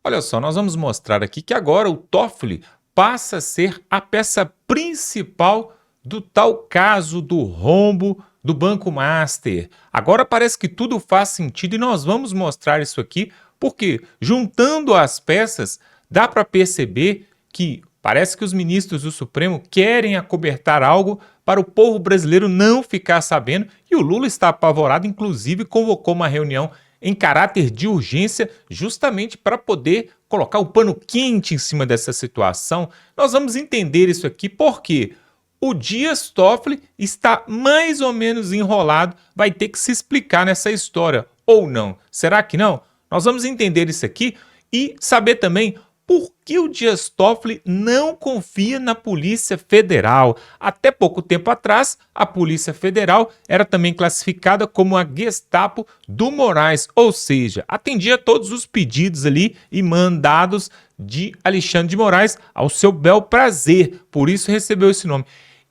Olha só, nós vamos mostrar aqui que agora o Toffoli passa a ser a peça principal do tal caso do rombo do Banco Master. Agora parece que tudo faz sentido e nós vamos mostrar isso aqui porque, juntando as peças, dá para perceber que parece que os ministros do Supremo querem acobertar algo para o povo brasileiro não ficar sabendo e o Lula está apavorado, inclusive convocou uma reunião em caráter de urgência, justamente para poder colocar o pano quente em cima dessa situação. Nós vamos entender isso aqui porque o Dias Toffoli está mais ou menos enrolado, vai ter que se explicar nessa história, ou não? Será que não? Nós vamos entender isso aqui e saber também por que o Dias Toffoli não confia na Polícia Federal. Até pouco tempo atrás, a Polícia Federal era também classificada como a Gestapo do Moraes, ou seja, atendia todos os pedidos ali e mandados de Alexandre de Moraes ao seu bel prazer, por isso recebeu esse nome.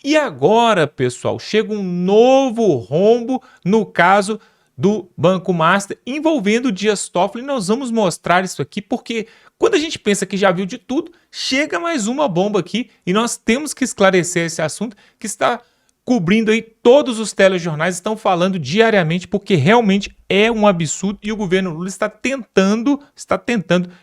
E agora, pessoal, chega um novo rombo no caso do Banco Master envolvendo o Dias Toffoli. Nós vamos mostrar isso aqui porque quando a gente pensa que já viu de tudo, chega mais uma bomba aqui e nós temos que esclarecer esse assunto que está cobrindo aí, todos os telejornais estão falando diariamente porque realmente é um absurdo e o governo Lula está tentando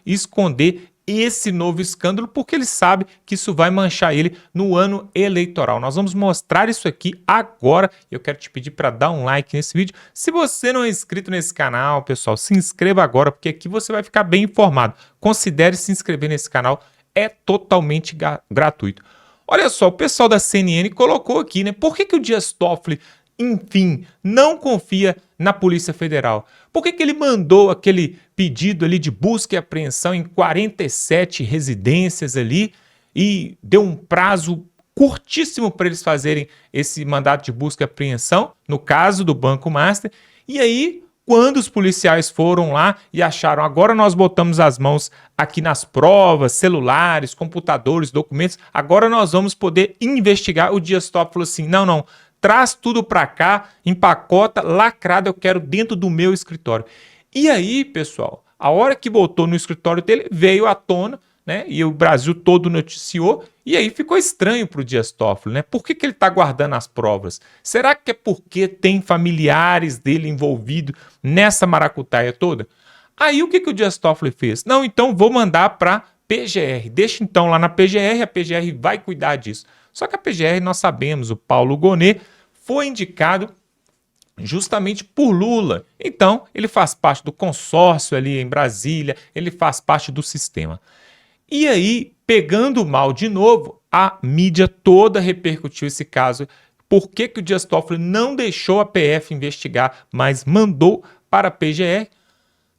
esconder esse novo escândalo porque ele sabe que isso vai manchar ele no ano eleitoral. Nós vamos mostrar isso aqui agora. Eu quero te pedir para dar um like nesse vídeo. Se você não é inscrito nesse canal, pessoal, se inscreva agora porque aqui você vai ficar bem informado. Considere se inscrever nesse canal, é totalmente gratuito. Olha só, o pessoal da CNN colocou aqui, né? Por que o Dias Toffoli, enfim, não confia na Polícia Federal? Por que ele mandou aquele pedido ali de busca e apreensão em 47 residências ali e deu um prazo curtíssimo para eles fazerem esse mandato de busca e apreensão, no caso do Banco Master, e aí quando os policiais foram lá e acharam, agora nós botamos as mãos aqui nas provas, celulares, computadores, documentos, agora nós vamos poder investigar. O Dias Toffoli falou assim, não, traz tudo para cá, empacota, lacrado, eu quero dentro do meu escritório. E aí, pessoal, a hora que botou no escritório dele, veio à tona, né? E o Brasil todo noticiou, e aí ficou estranho para o Dias Toffoli, né? Por que ele está guardando as provas? Será que é porque tem familiares dele envolvidos nessa maracutaia toda? Aí o que o Dias Toffoli fez? Não, então vou mandar para PGR. Deixa então lá na PGR, a PGR vai cuidar disso. Só que a PGR, nós sabemos, o Paulo Gonet foi indicado justamente por Lula. Então, ele faz parte do consórcio ali em Brasília, ele faz parte do sistema. E aí, pegando mal de novo, a mídia toda repercutiu esse caso. Por que o Dias Toffoli não deixou a PF investigar, mas mandou para a PGR?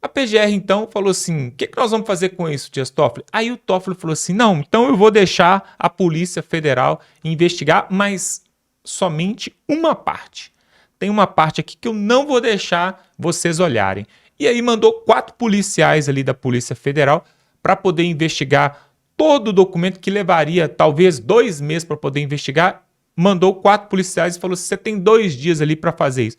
A PGR, então, falou assim, o que nós vamos fazer com isso, Dias Toffoli? Aí o Toffoli falou assim, não, então eu vou deixar a Polícia Federal investigar, mas somente uma parte. Tem uma parte aqui que eu não vou deixar vocês olharem. E aí mandou 4 policiais ali da Polícia Federal para poder investigar todo o documento que levaria talvez 2 meses para poder investigar, mandou 4 policiais e falou, você tem 2 dias ali para fazer isso.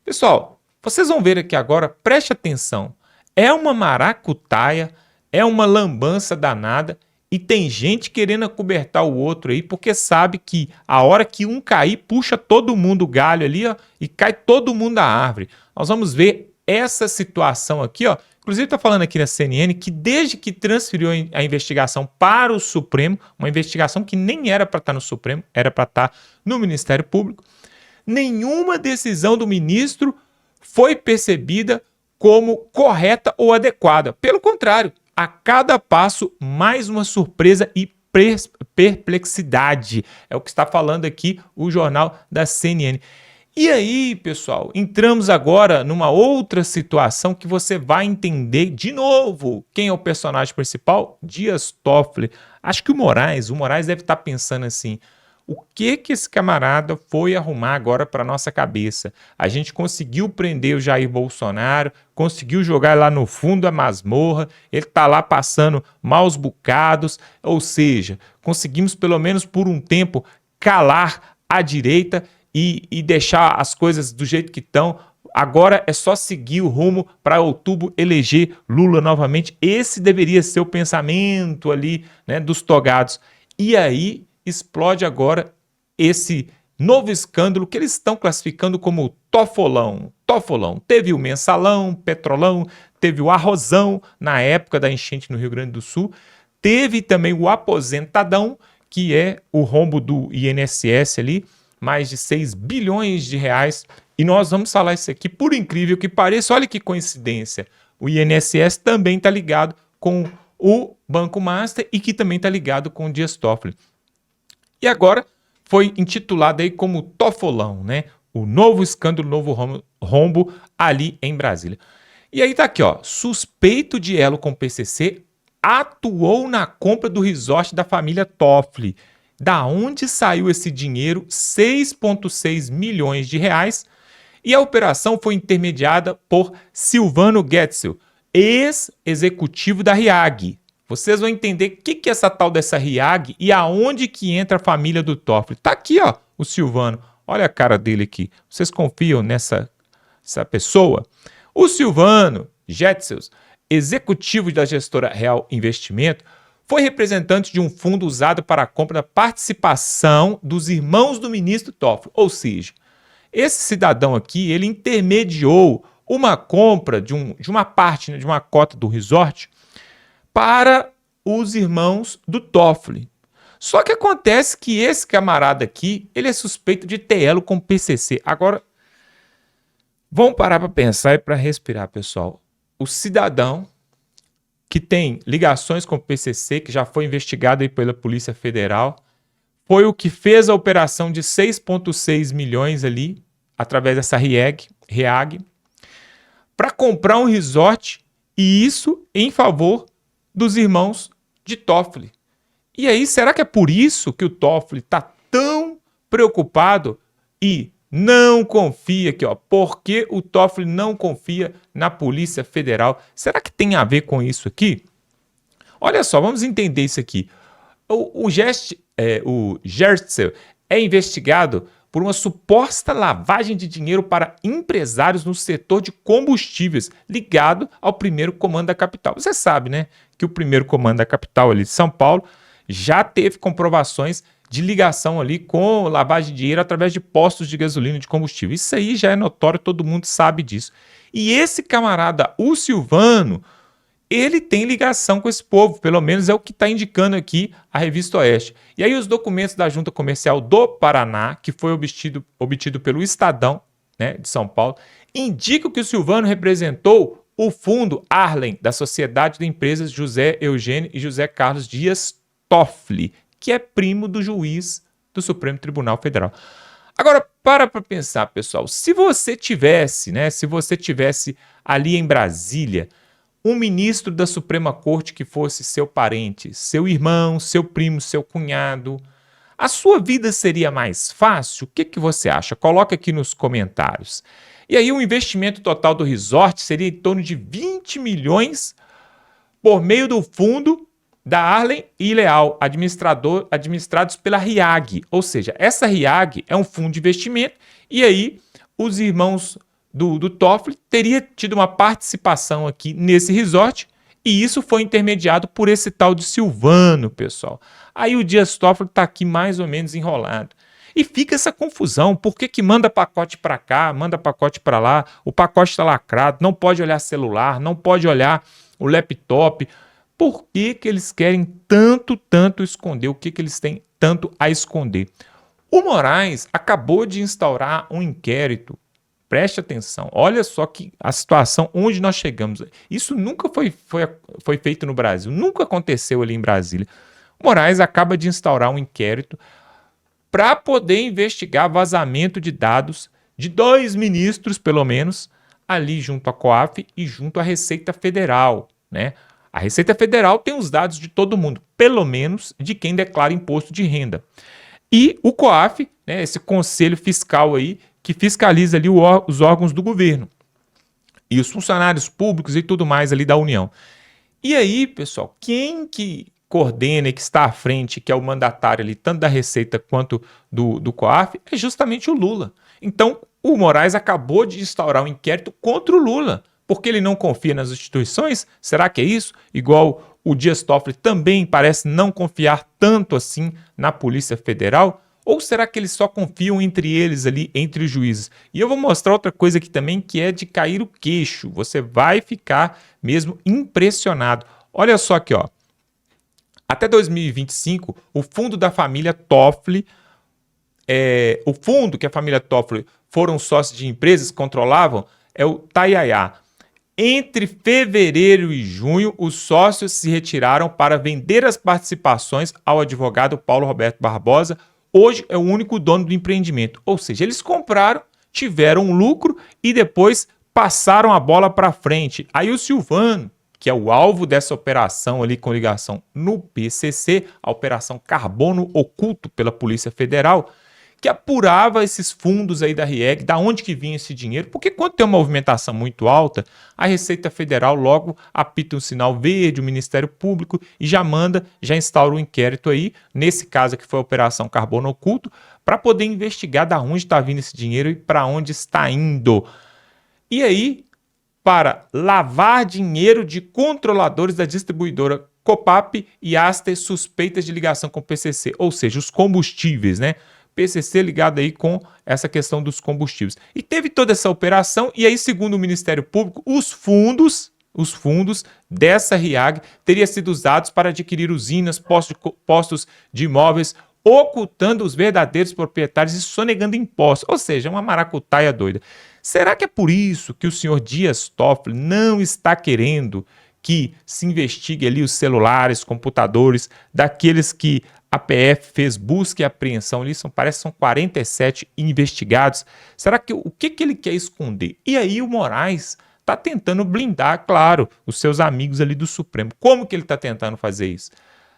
Pessoal, vocês vão ver aqui agora, preste atenção, é uma maracutaia, é uma lambança danada e tem gente querendo acobertar o outro aí porque sabe que a hora que um cair, puxa todo mundo o galho ali, ó, e cai todo mundo da árvore. Nós vamos ver essa situação aqui, ó. Inclusive está falando aqui na CNN que desde que transferiu a investigação para o Supremo, uma investigação que nem era para estar no Supremo, era para estar no Ministério Público, nenhuma decisão do ministro foi percebida como correta ou adequada. Pelo contrário, a cada passo mais uma surpresa e perplexidade. É o que está falando aqui o jornal da CNN. E aí, pessoal, entramos agora numa outra situação que você vai entender de novo. Quem é o personagem principal? Dias Toffoli. Acho que o Moraes deve estar pensando assim, o que esse camarada foi arrumar agora para nossa cabeça? A gente conseguiu prender o Jair Bolsonaro, conseguiu jogar lá no fundo da masmorra, ele está lá passando maus bocados, ou seja, conseguimos pelo menos por um tempo calar a direita e deixar as coisas do jeito que estão, Agora é só seguir o rumo para outubro eleger Lula novamente. Esse deveria ser o pensamento ali, né, dos togados. E aí explode agora esse novo escândalo que eles estão classificando como tofolão. Tofolão. Teve o mensalão, petrolão, teve o arrozão na época da enchente no Rio Grande do Sul, teve também o aposentadão, que é o rombo do INSS ali, mais de 6 bilhões de reais. E nós vamos falar isso aqui, por incrível que pareça, olha que coincidência. O INSS também está ligado com o Banco Master e que também está ligado com o Dias Toffoli. E agora foi intitulado aí como Tofolão, né? O novo escândalo, o novo rombo ali em Brasília. E aí tá aqui, ó, suspeito de elo com o PCC atuou na compra do resort da família Toffoli. Da onde saiu esse dinheiro? 6,6 milhões de reais. E a operação foi intermediada por Silvano Getzel, ex-executivo da RIAG. Vocês vão entender o que é essa tal dessa RIAG e aonde que entra a família do Toffoli. Tá aqui, ó, o Silvano. Olha a cara dele aqui. Vocês confiam nessa pessoa? O Silvano Getzel, executivo da gestora Real Investimento, foi representante de um fundo usado para a compra da participação dos irmãos do ministro Toffoli. Ou seja, esse cidadão aqui, ele intermediou uma compra de uma parte, né, de uma cota do resort para os irmãos do Toffoli. Só que acontece que esse camarada aqui, ele é suspeito de ter elo com o PCC. Agora, vamos parar para pensar e para respirar, pessoal. O cidadão que tem ligações com o PCC, que já foi investigado aí pela Polícia Federal, foi o que fez a operação de 6,6 milhões ali, através dessa RIAG, para comprar um resort, e isso em favor dos irmãos de Toffoli. E aí, será que é por isso que o Toffoli está tão preocupado e não confia aqui, ó? Por que o Toffoli não confia na Polícia Federal? Será que tem a ver com isso aqui? Olha só, vamos entender isso aqui. O Getzel é investigado por uma suposta lavagem de dinheiro para empresários no setor de combustíveis, ligado ao primeiro comando da capital. Você sabe, né, que o primeiro comando da capital ali de São Paulo já teve comprovações de ligação ali com lavagem de dinheiro através de postos de gasolina e de combustível. Isso aí já é notório, todo mundo sabe disso. E esse camarada, o Silvano, ele tem ligação com esse povo, pelo menos é o que está indicando aqui a Revista Oeste. E aí os documentos da Junta Comercial do Paraná, que foi obtido pelo Estadão, né, de São Paulo, indicam que o Silvano representou o fundo Arlen, da Sociedade de Empresas José Eugênio e José Carlos Dias Toffoli, que é primo do juiz do Supremo Tribunal Federal. Agora, para pensar, pessoal, se você tivesse ali em Brasília, um ministro da Suprema Corte que fosse seu parente, seu irmão, seu primo, seu cunhado, a sua vida seria mais fácil? O que você acha? Coloca aqui nos comentários. E aí o investimento total do resort seria em torno de 20 milhões por meio do fundo da Arlen e Leal, administrados pela RIAG. Ou seja, essa RIAG é um fundo de investimento e aí os irmãos do Toffoli teria tido uma participação aqui nesse resort e isso foi intermediado por esse tal de Silvano, pessoal. Aí o Dias Toffoli está aqui mais ou menos enrolado. E fica essa confusão, por que manda pacote para cá, manda pacote para lá, o pacote está lacrado, não pode olhar celular, não pode olhar o laptop. Por que eles querem tanto esconder? O que eles têm tanto a esconder? O Moraes acabou de instaurar um inquérito. Preste atenção, olha só que a situação onde nós chegamos. Isso nunca foi feito no Brasil, nunca aconteceu ali em Brasília. O Moraes acaba de instaurar um inquérito para poder investigar vazamento de dados de 2 ministros, pelo menos, ali junto à COAF e junto à Receita Federal, né? A Receita Federal tem os dados de todo mundo, pelo menos de quem declara imposto de renda. E o COAF, né, esse conselho fiscal aí, que fiscaliza ali os órgãos do governo. E os funcionários públicos e tudo mais ali da União. E aí, pessoal, quem que coordena e que está à frente, que é o mandatário ali, tanto da Receita quanto do COAF, é justamente o Lula. Então, o Moraes acabou de instaurar um inquérito contra o Lula, porque ele não confia nas instituições? Será que é isso? Igual o Dias Toffoli também parece não confiar tanto assim na Polícia Federal? Ou será que eles só confiam entre eles ali, entre os juízes? E eu vou mostrar outra coisa aqui também, que é de cair o queixo. Você vai ficar mesmo impressionado. Olha só aqui, ó. Até 2025, o fundo da família Toffoli, o fundo que a família Toffoli foram sócios de empresas que controlavam, é o Taiaiá. Entre fevereiro e junho, os sócios se retiraram para vender as participações ao advogado Paulo Roberto Barbosa. Hoje é o único dono do empreendimento. Ou seja, eles compraram, tiveram um lucro e depois passaram a bola para frente. Aí o Silvano, que é o alvo dessa operação ali com ligação no PCC, a Operação Carbono Oculto pela Polícia Federal, que apurava esses fundos aí da RIEG, da onde que vinha esse dinheiro, porque quando tem uma movimentação muito alta, a Receita Federal logo apita um sinal verde, o Ministério Público, e já manda, já instaura um inquérito aí, nesse caso aqui foi a Operação Carbono Oculto, para poder investigar da onde está vindo esse dinheiro e para onde está indo. E aí, para lavar dinheiro de controladores da distribuidora Copap e Aster suspeitas de ligação com o PCC, ou seja, os combustíveis, né? PCC ligado aí com essa questão dos combustíveis. E teve toda essa operação, e aí, segundo o Ministério Público, os fundos dessa RIAG teriam sido usados para adquirir usinas, postos de imóveis, ocultando os verdadeiros proprietários e sonegando impostos. Ou seja, uma maracutaia doida. Será que é por isso que o senhor Dias Toffoli não está querendo que se investigue ali os celulares, computadores daqueles que a PF fez busca e apreensão ali, parece que são 47 investigados. Será que o que ele quer esconder? E aí o Moraes está tentando blindar, claro, os seus amigos ali do Supremo. Como que ele está tentando fazer isso?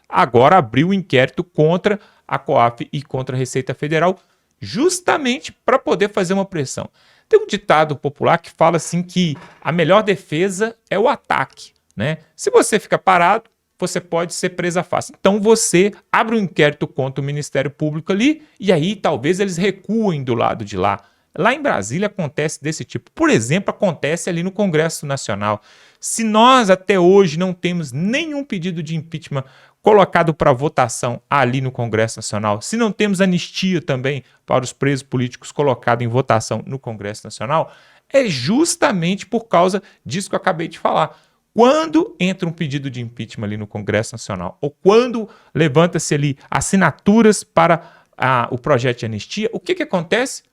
Agora abriu um inquérito contra a COAF e contra a Receita Federal, justamente para poder fazer uma pressão. Tem um ditado popular que fala assim que a melhor defesa é o ataque, né? Se você fica parado, você pode ser presa fácil. Então você abre um inquérito contra o Ministério Público ali e aí talvez eles recuem do lado de lá. Lá em Brasília acontece desse tipo. Por exemplo, acontece ali no Congresso Nacional. Se nós até hoje não temos nenhum pedido de impeachment colocado para votação ali no Congresso Nacional, se não temos anistia também para os presos políticos colocado em votação no Congresso Nacional, é justamente por causa disso que eu acabei de falar. Quando entra um pedido de impeachment ali no Congresso Nacional, ou quando levanta-se ali assinaturas para o projeto de anistia, o que acontece?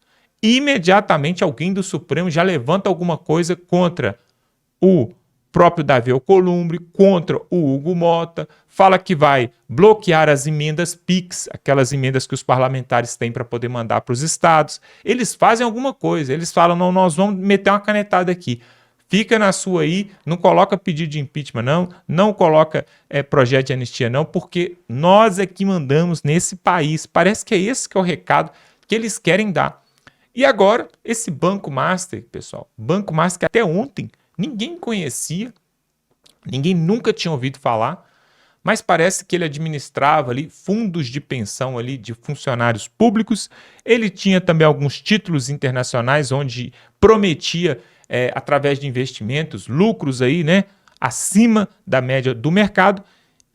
Imediatamente alguém do Supremo já levanta alguma coisa contra o próprio Davi Alcolumbre, contra o Hugo Mota, fala que vai bloquear as emendas PIX, aquelas emendas que os parlamentares têm para poder mandar para os estados. Eles fazem alguma coisa, eles falam, não, nós vamos meter uma canetada aqui. Fica na sua aí, não coloca pedido de impeachment não coloca projeto de anistia não, porque nós é que mandamos nesse país. Parece que é esse que é o recado que eles querem dar. E agora, esse Banco Master, pessoal, Banco Master que até ontem ninguém conhecia, ninguém nunca tinha ouvido falar, mas parece que ele administrava ali fundos de pensão ali de funcionários públicos, ele tinha também alguns títulos internacionais onde prometia através de investimentos, lucros aí, né, acima da média do mercado,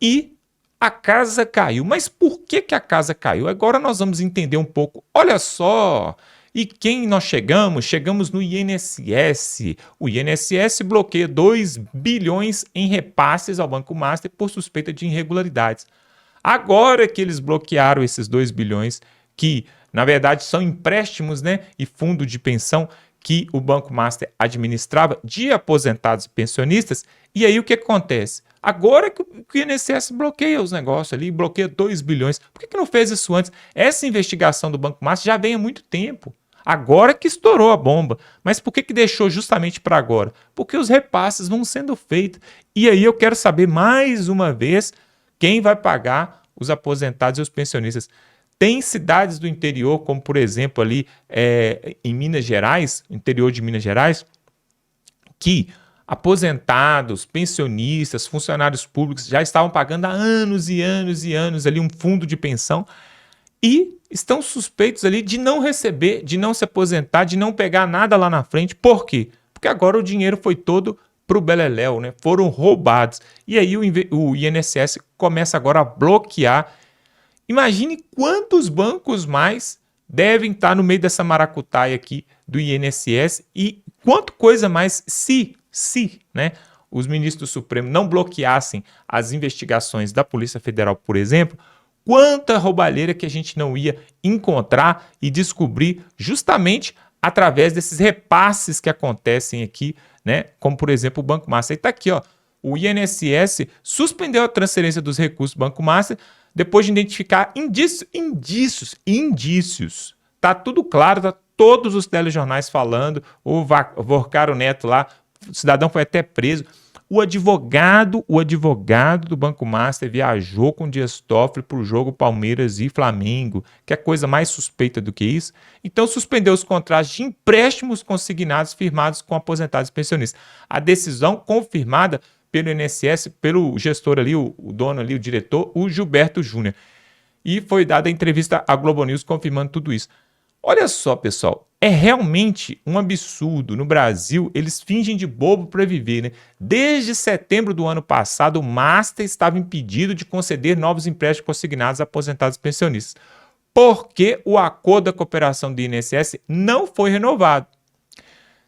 e a casa caiu. Mas por que a casa caiu? Agora nós vamos entender um pouco. Olha só, e quem nós chegamos? Chegamos no INSS. O INSS bloqueia 2 bilhões em repasses ao Banco Master por suspeita de irregularidades. Agora que eles bloquearam esses 2 bilhões, que na verdade são empréstimos, né, e fundo de pensão que o Banco Master administrava de aposentados e pensionistas, e aí o que acontece? Agora que o INSS bloqueia os negócios ali, bloqueia 2 bilhões, por que não fez isso antes? Essa investigação do Banco Master já vem há muito tempo, agora que estourou a bomba, mas por que deixou justamente para agora? Porque os repasses vão sendo feitos, e aí eu quero saber mais uma vez quem vai pagar os aposentados e os pensionistas. Tem cidades do interior, como por exemplo ali em Minas Gerais, interior de Minas Gerais, que aposentados, pensionistas, funcionários públicos já estavam pagando há anos e anos e anos ali um fundo de pensão e estão suspeitos ali de não receber, de não se aposentar, de não pegar nada lá na frente. Por quê? Porque agora o dinheiro foi todo para o beleléu, né? Foram roubados. E aí o INSS começa agora a bloquear. Imagine quantos bancos mais devem estar no meio dessa maracutaia aqui do INSS e quanto coisa mais se, né, os ministros do Supremo não bloqueassem as investigações da Polícia Federal, por exemplo, quanta roubalheira que a gente não ia encontrar e descobrir justamente através desses repasses que acontecem aqui, né? Como, por exemplo, o Banco Master. Aí está aqui, ó, o INSS suspendeu a transferência dos recursos do Banco Master depois de identificar indícios. Tá tudo claro, tá todos os telejornais falando, o Vorcaro Neto lá, o cidadão foi até preso. O advogado do Banco Master viajou com Dias Toffoli para o jogo Palmeiras e Flamengo, que é coisa mais suspeita do que isso. Então suspendeu os contratos de empréstimos consignados firmados com aposentados e pensionistas. A decisão confirmada pelo INSS, pelo gestor ali, o dono ali, o diretor, o Gilberto Júnior. E foi dada a entrevista à Globo News confirmando tudo isso. Olha só, pessoal, é realmente um absurdo. No Brasil, eles fingem de bobo para viver, né? Desde setembro do ano passado, o Master estava impedido de conceder novos empréstimos consignados a aposentados e pensionistas, porque o acordo da cooperação do INSS não foi renovado.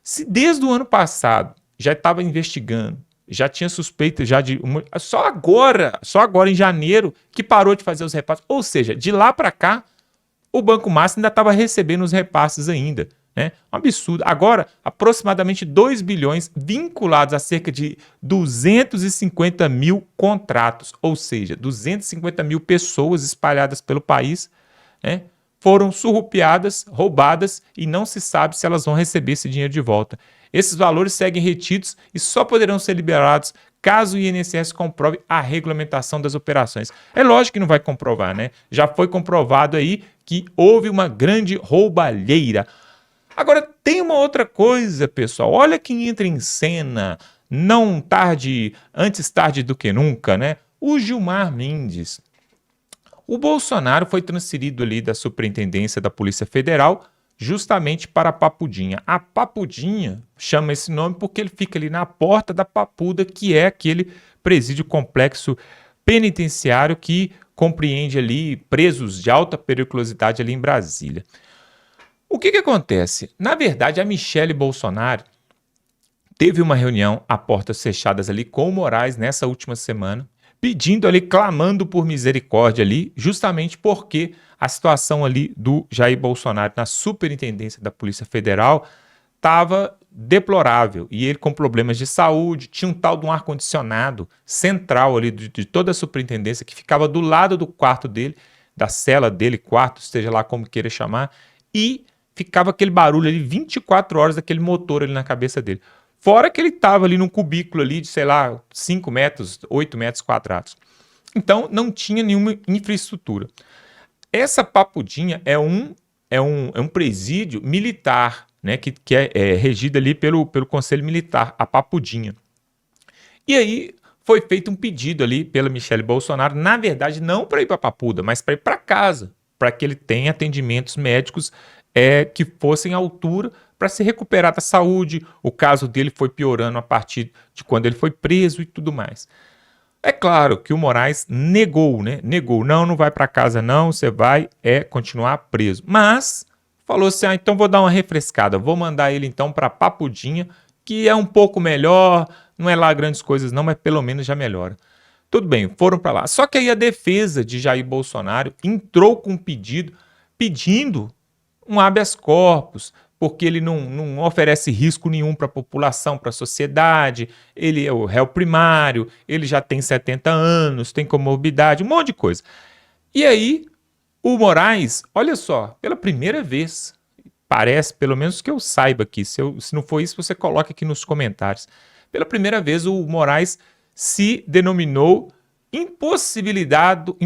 Se desde o ano passado já estava investigando, já tinha suspeita já de só agora em janeiro que parou de fazer os repasses, ou seja, de lá para cá o Banco Master ainda estava recebendo os repasses ainda, né? Um absurdo. Agora, aproximadamente 2 bilhões vinculados a cerca de 250 mil contratos, ou seja, 250 mil pessoas espalhadas pelo país, né, foram surrupiadas, roubadas e não se sabe se elas vão receber esse dinheiro de volta. Esses valores seguem retidos e só poderão ser liberados caso o INSS comprove a regulamentação das operações. É lógico que não vai comprovar, né? Já foi comprovado aí que houve uma grande roubalheira. Agora, tem uma outra coisa, pessoal. Olha quem entra em cena. Não tarde, antes tarde do que nunca, né? O Gilmar Mendes. O Bolsonaro foi transferido ali da Superintendência da Polícia Federal justamente para a Papudinha. A Papudinha chama esse nome porque ele fica ali na porta da Papuda, que é aquele presídio complexo penitenciário que compreende ali presos de alta periculosidade ali em Brasília. O que acontece? Na verdade, a Michele Bolsonaro teve uma reunião a portas fechadas ali com o Moraes nessa última semana, pedindo ali, clamando por misericórdia ali, justamente porque a situação ali do Jair Bolsonaro na superintendência da Polícia Federal estava deplorável, e ele com problemas de saúde, tinha um tal de um ar-condicionado central ali de toda a superintendência que ficava do lado do quarto dele, da cela dele, quarto, esteja lá como queira chamar, e ficava aquele barulho ali 24 horas daquele motor ali na cabeça dele. Fora que ele estava ali num cubículo ali de, sei lá, 5 metros, 8 metros quadrados. Então, não tinha nenhuma infraestrutura. Essa Papudinha é um presídio militar, né, que é regido ali pelo Conselho Militar, a Papudinha. E aí foi feito um pedido ali pela Michele Bolsonaro, na verdade, não para ir para a Papuda, mas para ir para casa, para que ele tenha atendimentos médicos que fossem à altura para se recuperar da saúde. O caso dele foi piorando a partir de quando ele foi preso e tudo mais. É claro que o Moraes negou, né? Negou, não vai para casa não, você vai continuar preso. Mas falou assim, então vou dar uma refrescada, vou mandar ele então para Papudinha, que é um pouco melhor, não é lá grandes coisas não, mas pelo menos já melhora. Tudo bem, foram para lá. Só que aí a defesa de Jair Bolsonaro entrou com um pedido, pedindo um habeas corpus, porque ele não oferece risco nenhum para a população, para a sociedade, ele é o réu primário, ele já tem 70 anos, tem comorbidade, um monte de coisa. E aí, o Moraes, olha só, pela primeira vez, parece, pelo menos que eu saiba aqui, se não for isso, você coloca aqui nos comentários. Pela primeira vez, o Moraes se denominou impossibilitado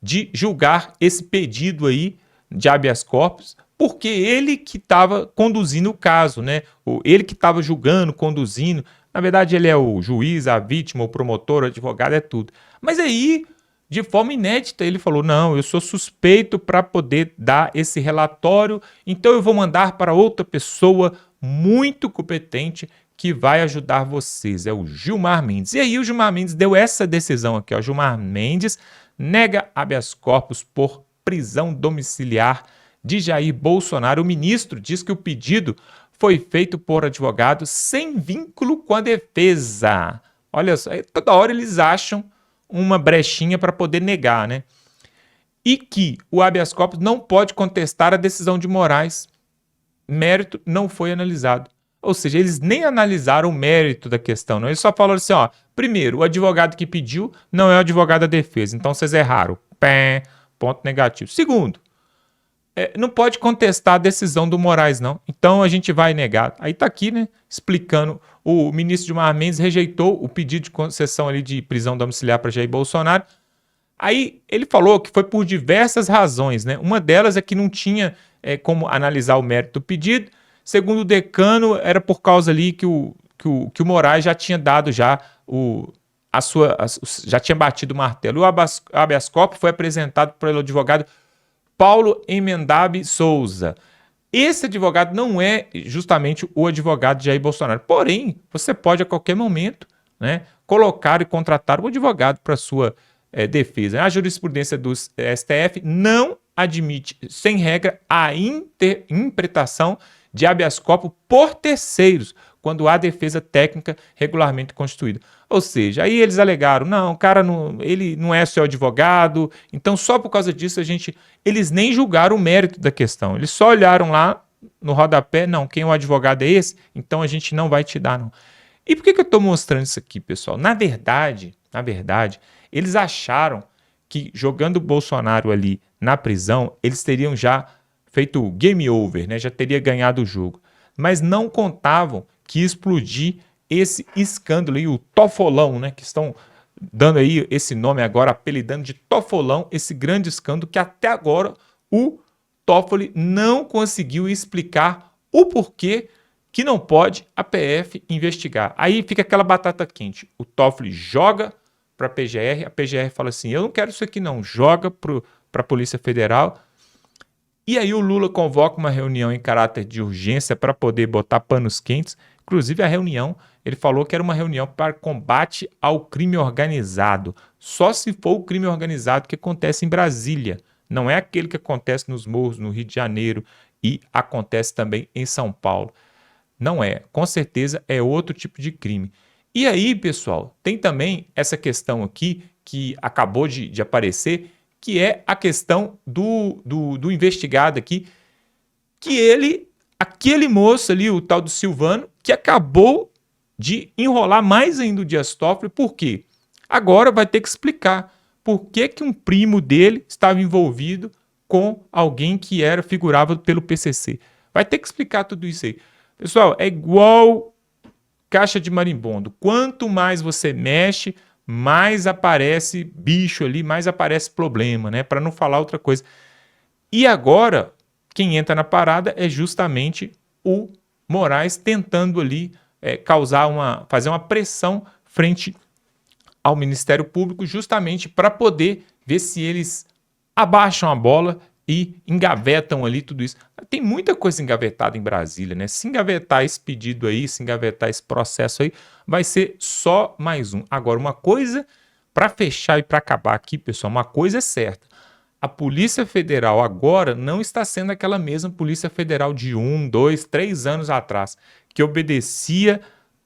de julgar esse pedido aí de habeas corpus, porque ele que estava conduzindo o caso, né? Ele que estava julgando, conduzindo. Na verdade, ele é o juiz, a vítima, o promotor, o advogado, é tudo. Mas aí de forma inédita, ele falou, não, eu sou suspeito para poder dar esse relatório, então eu vou mandar para outra pessoa muito competente que vai ajudar vocês, é o Gilmar Mendes. E aí o Gilmar Mendes deu essa decisão aqui, ó, Gilmar Mendes nega habeas corpus por prisão domiciliar de Jair Bolsonaro. O ministro diz que o pedido foi feito por advogado sem vínculo com a defesa. Olha só, toda hora eles acham uma brechinha para poder negar, né? E que o habeas corpus não pode contestar a decisão de Moraes. Mérito não foi analisado. Ou seja, eles nem analisaram o mérito da questão, não. Eles só falaram assim, ó, primeiro, o advogado que pediu não é o advogado da defesa, então vocês erraram. Pé, ponto negativo. Segundo, não pode contestar a decisão do Moraes, não. Então a gente vai negar. Aí tá aqui, né, explicando, o ministro Gilmar Mendes rejeitou o pedido de concessão ali de prisão domiciliar para Jair Bolsonaro. Aí ele falou que foi por diversas razões, né? Uma delas é que não tinha como analisar o mérito do pedido. Segundo o decano, era por causa ali que o Moraes já tinha dado já já tinha batido o martelo. O habeas corpus foi apresentado pelo advogado Paulo Emendab Souza. Esse advogado não é justamente o advogado de Jair Bolsonaro. Porém, você pode a qualquer momento, né, colocar e contratar um advogado para sua defesa. A jurisprudência do STF não admite, sem regra, a interpretação de habeas corpus por terceiros, quando há defesa técnica regularmente constituída. Ou seja, aí eles alegaram, não, o cara não, ele não é seu advogado, então só por causa disso eles nem julgaram o mérito da questão, eles só olharam lá no rodapé, não, quem é o advogado é esse, então a gente não vai te dar, não. E por que eu estou mostrando isso aqui, pessoal? Na verdade, eles acharam que jogando o Bolsonaro ali na prisão, eles teriam já feito game over, né? Já teria ganhado o jogo. Mas não contavam que ia explodir esse escândalo aí, o Tofolão, né? Que estão dando aí esse nome agora, apelidando de Tofolão, esse grande escândalo que até agora o Toffoli não conseguiu explicar o porquê que não pode a PF investigar. Aí fica aquela batata quente. O Toffoli joga para a PGR fala assim, eu não quero isso aqui não, joga para a Polícia Federal. E aí o Lula convoca uma reunião em caráter de urgência para poder botar panos quentes. Inclusive a reunião, ele falou que era uma reunião para combate ao crime organizado. Só se for o crime organizado que acontece em Brasília. Não é aquele que acontece nos morros, no Rio de Janeiro e acontece também em São Paulo. Não é. Com certeza é outro tipo de crime. E aí, pessoal, tem também essa questão aqui que acabou de aparecer, que é a questão do investigado aqui, que aquele moço ali, o tal do Silvano, que acabou de enrolar mais ainda o Dias Toffoli. Por quê? Agora vai ter que explicar por que um primo dele estava envolvido com alguém que figurava pelo PCC. Vai ter que explicar tudo isso aí. Pessoal, é igual caixa de marimbondo. Quanto mais você mexe, mais aparece bicho ali, mais aparece problema, né? Para não falar outra coisa. E agora, quem entra na parada é justamente o Moraes tentando ali fazer uma pressão frente ao Ministério Público, justamente para poder ver se eles abaixam a bola e engavetam ali tudo isso. Tem muita coisa engavetada em Brasília, né? Se engavetar esse pedido aí, se engavetar esse processo aí, vai ser só mais um. Agora, uma coisa, para fechar e para acabar aqui, pessoal, uma coisa é certa. A Polícia Federal agora não está sendo aquela mesma Polícia Federal de 1, 2, 3 anos atrás, que obedecia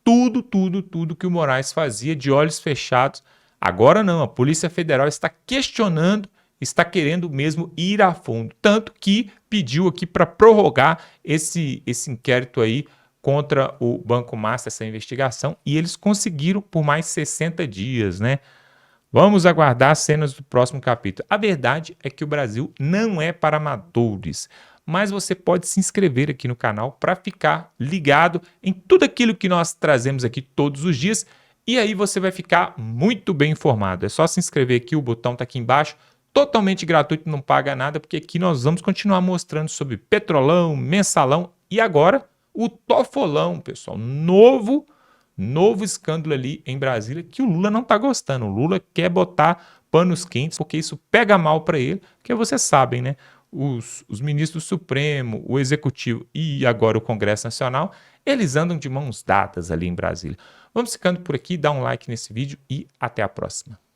tudo que o Moraes fazia de olhos fechados. Agora não, a Polícia Federal está questionando, está querendo mesmo ir a fundo, tanto que pediu aqui para prorrogar esse inquérito aí contra o Banco Master, essa investigação, e eles conseguiram por mais 60 dias, né? Vamos aguardar as cenas do próximo capítulo. A verdade é que o Brasil não é para amadores, mas você pode se inscrever aqui no canal para ficar ligado em tudo aquilo que nós trazemos aqui todos os dias, e aí você vai ficar muito bem informado. É só se inscrever aqui, o botão está aqui embaixo, totalmente gratuito, não paga nada, porque aqui nós vamos continuar mostrando sobre Petrolão, Mensalão e agora o Tofolão, pessoal. Novo escândalo ali em Brasília que o Lula não está gostando. O Lula quer botar panos quentes, porque isso pega mal para ele, porque vocês sabem, né? Os ministros do Supremo, o Executivo e agora o Congresso Nacional, eles andam de mãos dadas ali em Brasília. Vamos ficando por aqui, dá um like nesse vídeo e até a próxima.